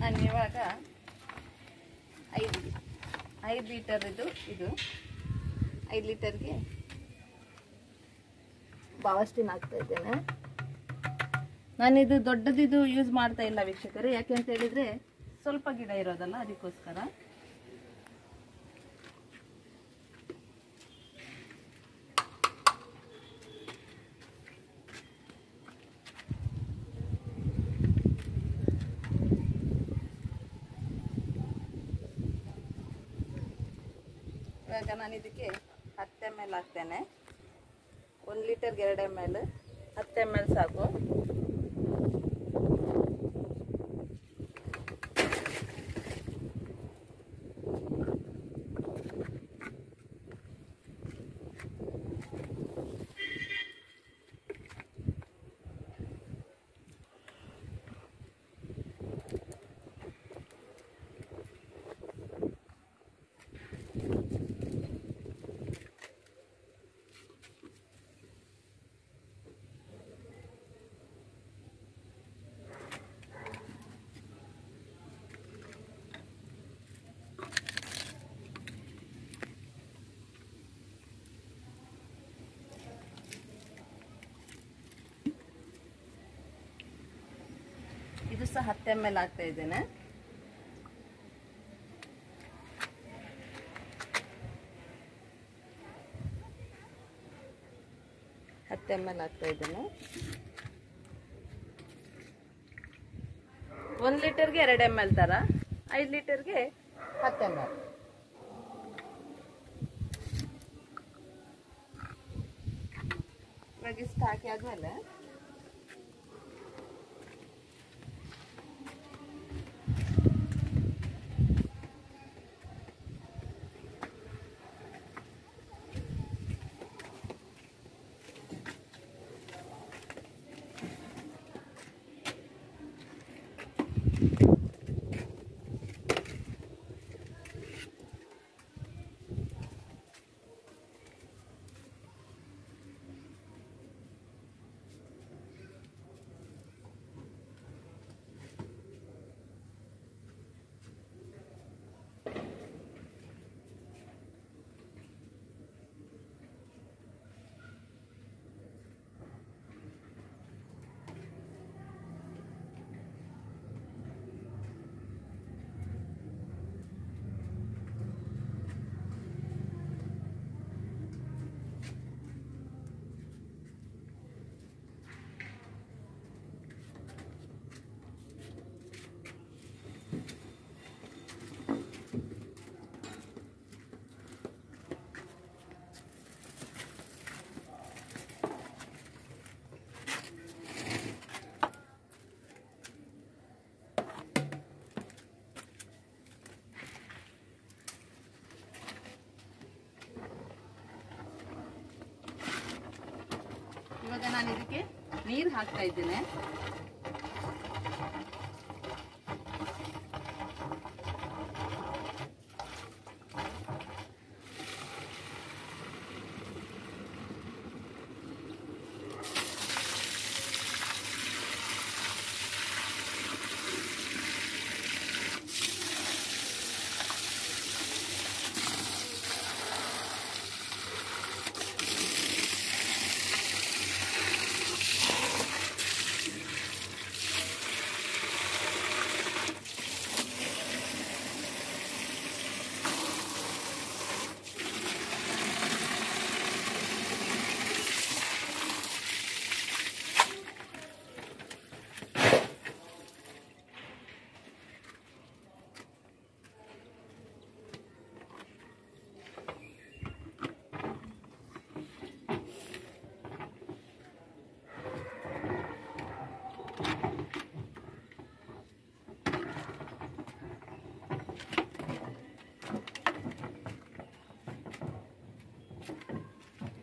ನಾನು ಇವಾಗ 5 ಲೀಟರ್ ಇದು 5 ಲೀಟರ್ಗೆ ಬಾವಸ್ಟಿನ್ ಹಾಕ್ತಾ ಇದ್ದೇನೆ. ನಾನಿದು ದೊಡ್ಡದಿದು ಯೂಸ್ ಮಾಡ್ತಾ ಇಲ್ಲ ವೀಕ್ಷಕರೇ, ಯಾಕೆ ಅಂತ ಹೇಳಿದ್ರೆ ಸ್ವಲ್ಪ ಗಿಡ ಇರೋದಲ್ಲ, ಅದಕ್ಕೋಸ್ಕರ. ಇವಾಗ ನಾನು ಇದಕ್ಕೆ 10 ml ಹಾಕ್ತೇನೆ. 1 ಲೀಟರ್ಗೆ 2 ml, 10 ml ಸಾಕು. ಇದು ಸಹ 10 ml ಹಾಕ್ತಾ ಇದ್ದೇನೆ. ml ಹಾಕ್ತಾ ಇದ್ದೇನೆ. 1 ಲೀಟರ್ಗೆ 2 ml ತರ, 5 ಲೀಟರ್ಗೆ 10 ml. ಇವಾಗ ಇಷ್ಟು ಹಾಕಿ ಆದ್ಮೇಲೆ ನಾನು ಇದಕ್ಕೆ ನೀರು ಹಾಕ್ತಾ ಇದ್ದೇನೆ.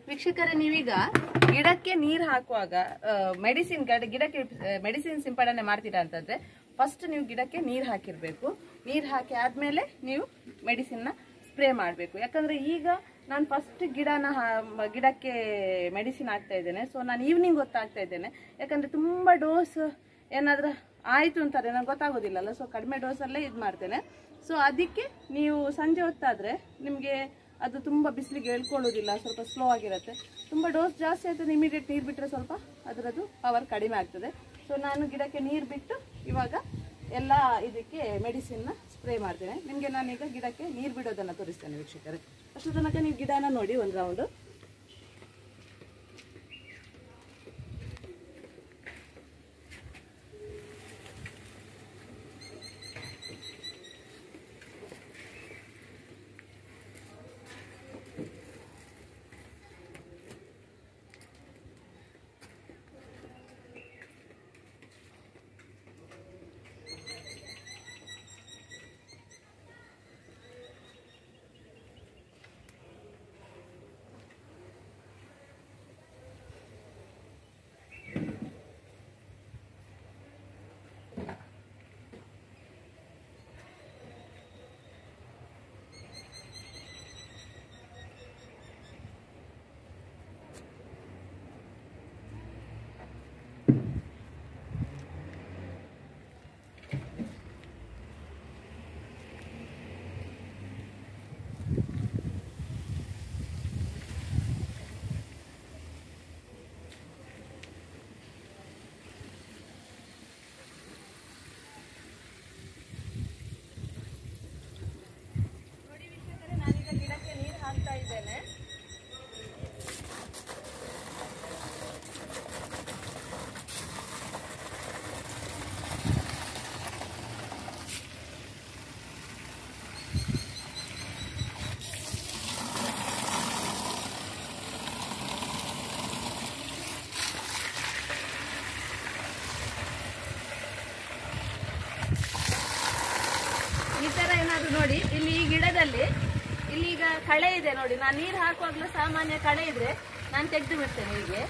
ವೀಕ್ಷಕರೇ, ನೀವೀಗ ಗಿಡಕ್ಕೆ ನೀರು ಹಾಕುವಾಗ ಗಿಡಕ್ಕೆ ಮೆಡಿಸಿನ್ ಸಿಂಪಡಣೆ ಮಾಡ್ತೀರಾ ಅಂತಂದ್ರೆ ಫಸ್ಟ್ ನೀವು ಗಿಡಕ್ಕೆ ನೀರು ಹಾಕಿರ್ಬೇಕು. ನೀರು ಹಾಕಿ ಆದ್ಮೇಲೆ ನೀವು ಮೆಡಿಸಿನ್ನ ಸ್ಪ್ರೇ ಮಾಡಬೇಕು. ಯಾಕಂದ್ರೆ ಈಗ ನಾನು ಫಸ್ಟ್ ಗಿಡಕ್ಕೆ ಮೆಡಿಸಿನ್ ಹಾಕ್ತಾ ಇದ್ದೇನೆ. ಸೊ ನಾನು ಈವ್ನಿಂಗ್ ಗೊತ್ತಾಗ್ತಾ ಇದ್ದೇನೆ. ಯಾಕಂದ್ರೆ ತುಂಬಾ ಡೋಸ್ ಏನಾದ್ರೂ ಆಯ್ತು ಅಂತಾರೆ ನಂಗೆ ಗೊತ್ತಾಗೋದಿಲ್ಲಲ್ಲ. ಸೊ ಕಡಿಮೆ ಡೋಸಲ್ಲೇ ಇದು ಮಾಡ್ತೇನೆ. ಸೊ ಅದಕ್ಕೆ ನೀವು ಸಂಜೆ ಹೊತ್ತಾದ್ರೆ ನಿಮಗೆ ಅದು ತುಂಬ ಬಿಸಿಲಿಗೆ ಹೇಳ್ಕೊಳ್ಳೋದಿಲ್ಲ, ಸ್ವಲ್ಪ ಸ್ಲೋ ಆಗಿರುತ್ತೆ. ತುಂಬ ಡೋಸ್ ಜಾಸ್ತಿ ಆಯ್ತದೆ, ಇಮಿಡಿಯೇಟ್ ನೀರು ಬಿಟ್ಟರೆ ಸ್ವಲ್ಪ ಅದರದ್ದು ಪವರ್ ಕಡಿಮೆ ಆಗ್ತದೆ. ಸೊ ನಾನು ಗಿಡಕ್ಕೆ ನೀರು ಬಿಟ್ಟು ಇವಾಗ ಎಲ್ಲ ಇದಕ್ಕೆ ಮೆಡಿಸಿನ್ನ ಸ್ಪ್ರೇ ಮಾಡ್ತೇನೆ. ನಿಮಗೆ ನಾನೀಗ ಗಿಡಕ್ಕೆ ನೀರು ಬಿಡೋದನ್ನು ತೋರಿಸ್ತೇನೆ ವೀಕ್ಷಕರೇ. ಅಷ್ಟು ತನಕ ನೀವು ಗಿಡನ ನೋಡಿ ಒಂದು ರೌಂಡು. ನೋಡಿ ಇಲ್ಲಿ ಈ ಗಿಡದಲ್ಲಿ ಇಲ್ಲಿ ಈಗ ಕಳೆ ಇದೆ ನೋಡಿ. ನಾನು ನೀರು ಹಾಕುವಾಗಲೂ ಸಾಮಾನ್ಯ ಕಳೆ ಇದ್ರೆ ನಾನು ತೆಗೆದು ಬಿಡ್ತೇನೆ. ಹೀಗೆ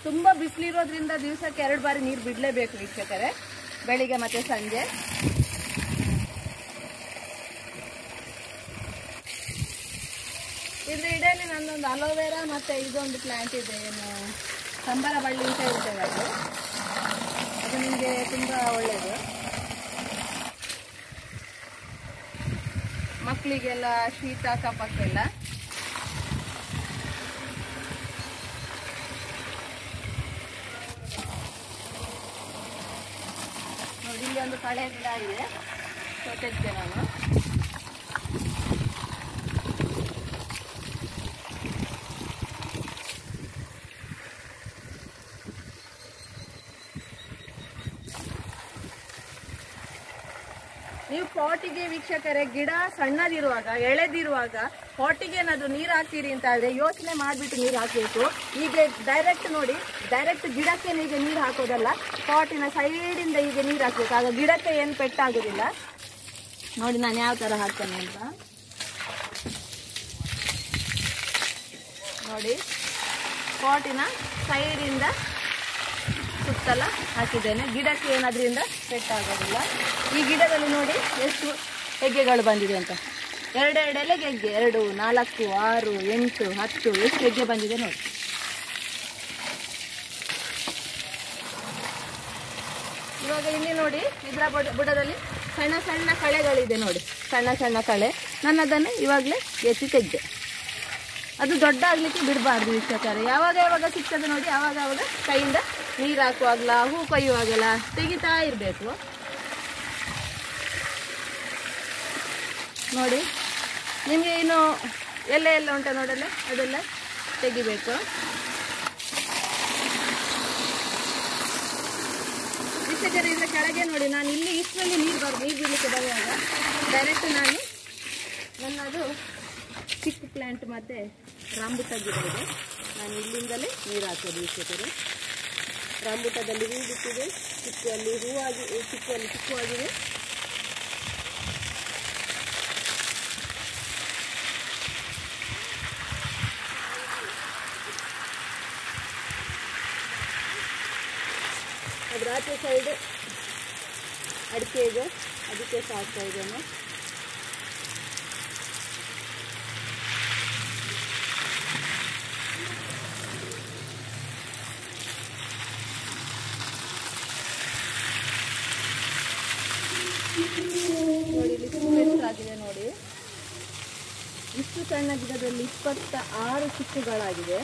ತುಂಬಾ ಬಿಸಿಲಿರೋದ್ರಿಂದ ದಿವಸಕ್ಕೆ 2 ಬಾರಿ ನೀರು ಬಿಡಲೇಬೇಕು ವೀಕ್ಷಕರೇ, ಬೆಳಿಗ್ಗೆ ಮತ್ತೆ ಸಂಜೆ. ಇದ್ರ ಇಡೇಲಿ ನನ್ನೊಂದು ಅಲೋವೆರಾ ಮತ್ತೆ ಇದೊಂದು ಪ್ಲಾಂಟ್ ಇದೆ, ಏನು ಸಂಬಾರ ಬಳ್ಳಿ ಅಂತ ಇರ್ತೇವೆ, ಅದು ನಿಮಗೆ ತುಂಬಾ ಒಳ್ಳೇದು. ಮಕ್ಕಳಿಗೆಲ್ಲ ಶೀತ ಕಫಕ್ಕೆಲ್ಲ. ನೋಡಿ ಇಲ್ಲಿ ಒಂದು ಕಳೆ ಗಿಡ ಇದೆ, ತೆಗ್ದೆ ನಾನು. ನೀವು ಪಾಟಿಗೆ ವೀಕ್ಷಕರೇ ಗಿಡ ಸಣ್ಣದಿರುವಾಗ ಎಳೆದಿರುವಾಗ ಪಾಟಿಗೆ ಏನಾದ್ರು ನೀರು ಹಾಕ್ತೀರಿ ಅಂತ ಆದ್ರೆ ಯೋಚನೆ ಮಾಡಿಬಿಟ್ಟು ನೀರು ಹಾಕಬೇಕು. ಈಗ ಡೈರೆಕ್ಟ್ ನೋಡಿ, ಡೈರೆಕ್ಟ್ ಗಿಡಕ್ಕೆ ಈಗ ನೀರು ಹಾಕೋದಲ್ಲ, ಪಾಟಿನ ಸೈಡಿಂದ ಈಗ ನೀರು ಹಾಕ್ಬೇಕು. ಆಗ ಗಿಡಕ್ಕೆ ಏನು ಪೆಟ್ಟಾಗೋದಿಲ್ಲ. ನೋಡಿ ನಾನು ಯಾವ ಥರ ಹಾಕ್ತೇನೆ ಅಂತ ನೋಡಿ. ಪಾಟಿನ ಸೈಡಿಂದ ಸುತ್ತಲ ಹಾಕಿದ್ದೇನೆ, ಗಿಡಕ್ಕೆ ಏನಾದ್ರಿಂದ ಪೆಟ್ಟಾಗೋದಿಲ್ಲ. ಈ ಗಿಡದಲ್ಲಿ ನೋಡಿ ಎಷ್ಟು ಹೆಗ್ಗೆಗಳು ಬಂದಿದೆ ಅಂತ. ಎರಡೆರಡು ಎಲೆಗೆ ಹೆಗ್ಗೆ, 2, 4, 6, 8, 10 ಎಷ್ಟು ಹೆಗ್ಗೆ ಬಂದಿದೆ ನೋಡಿ. ಇವಾಗ ಇಲ್ಲಿ ನೋಡಿ, ಇದರ ಬುಡದಲ್ಲಿ ಸಣ್ಣ ಸಣ್ಣ ಕಳೆಗಳಿದೆ ನೋಡಿ, ಸಣ್ಣ ಸಣ್ಣ ಕಳೆ. ನಾನು ಅದನ್ನು ಇವಾಗಲೇ ಎತ್ತಿ ತೆಗೆದೆ. ಅದು ದೊಡ್ಡ ಆಗಲಿಕ್ಕೆ ಬಿಡಬಾರ್ದು ವೀಕ್ಷಕರೇ. ಯಾವಾಗ ಯಾವಾಗ ಸಿಗ್ತದೆ ನೋಡಿ, ಆವಾಗ ಆವಾಗ ಕೈಯಿಂದ ನೀರು ಹಾಕುವಾಗಲ, ಹೂ ಕೊಯ್ಯುವಾಗಲ ತೆಗಿತಾ ಇರಬೇಕು ನೋಡಿ. ನಿಮಗೆ ಇನ್ನು ಎಲ್ಲ ಉಂಟ ನೋಡಲ್ಲ, ಅದೆಲ್ಲ ತೆಗಿಬೇಕು. ವೀಕ್ಷಕರೇ, ಇದರ ಕೆಳಗೆ ನೋಡಿ, ನಾನು ಇಲ್ಲಿ ಇಷ್ಟರಲ್ಲಿ ನೀರು ಬಿಡಲಿಕ್ಕೆ ಬರುವಾಗ ಡೈರೆಕ್ಟ್ ನನ್ನದು ಚಿಕ್ಕ ಪ್ಲ್ಯಾಂಟ್ ಮತ್ತು ರಾಂಬುಟ ಗಿಡ ಇದೆ, ನಾನು ಇಲ್ಲಿಂದಲೇ ನೀರು ಹಾಕೋದು ವೀಕ್ಷಕರೇ. ರಾಂಬುಟದಲ್ಲಿ ಹೂ ಬಿಟ್ಟಿದೆ, ಚಿಕ್ಕಲ್ಲಿ ಹೂವಾಗಿ, ಚಿಕ್ಕಲ್ಲಿ ಚಿಕ್ಕವಾಗಿದೆ. ಅದರ ಆಚೆ ಸೈಡ್ ಅಡಿಕೆ ಇದೆ, ಅದಕ್ಕೆ ಸಾಕ್ತಾ ಇದ್ದೇನೆ. ನೋಡಿ ಇಲ್ಲಿ ಹೂ ಎಷ್ಟಾಗಿದೆ ನೋಡಿ. ಇಷ್ಟು ಸಣ್ಣ ಗಿಡದಲ್ಲಿ 26 ಚಿಕ್ಕುಗಳಾಗಿದೆ.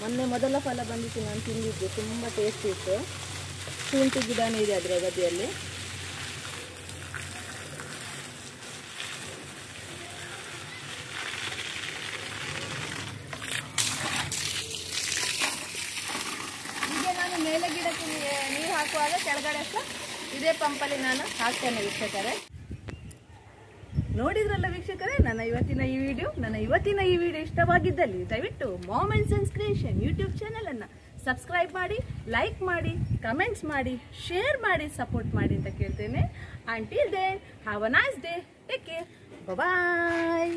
ಮೊನ್ನೆ ಮೊದಲ ಫಲ ಬಂದಿತ್ತು, ನಾನು ತಿಂದಿದ್ದೆ, ತುಂಬ ಟೇಸ್ಟ್ ಇತ್ತು. ಶುಂಠಿ ಗಿಡನೂ ಇದೆ ಅದರ ಗದ್ದೆಯಲ್ಲಿ. ಈಗ ನಾನು ಮೇಲೆ ಗಿಡಕ್ಕೆ ನೀರು ಹಾಕುವಾಗ ಕೆಳಗಡೆ ಸಹ ಇದೇ ಪಂಪಲ್ಲಿ ನಾನು ಹಾಕ್ತೇನೆ ವೀಕ್ಷಕರೇ. ನೋಡಿದ್ರಲ್ಲ ವೀಕ್ಷಕರೇ ನನ್ನ ಇವತ್ತಿನ ಈ ವಿಡಿಯೋ ಇಷ್ಟವಾಗಿದ್ದಲ್ಲಿ ದಯವಿಟ್ಟು moments and creation YouTube channel ಅನ್ನು ಸಬ್ಸ್ಕ್ರೈಬ್ ಮಾಡಿ, ಲೈಕ್ ಮಾಡಿ, ಕಮೆಂಟ್ಸ್ ಮಾಡಿ, ಶೇರ್ ಮಾಡಿ, ಸಪೋರ್ಟ್ ಮಾಡಿ ಅಂತ ಕೇಳ್ತೇನೆ. Until then have a nice day, take care, bye.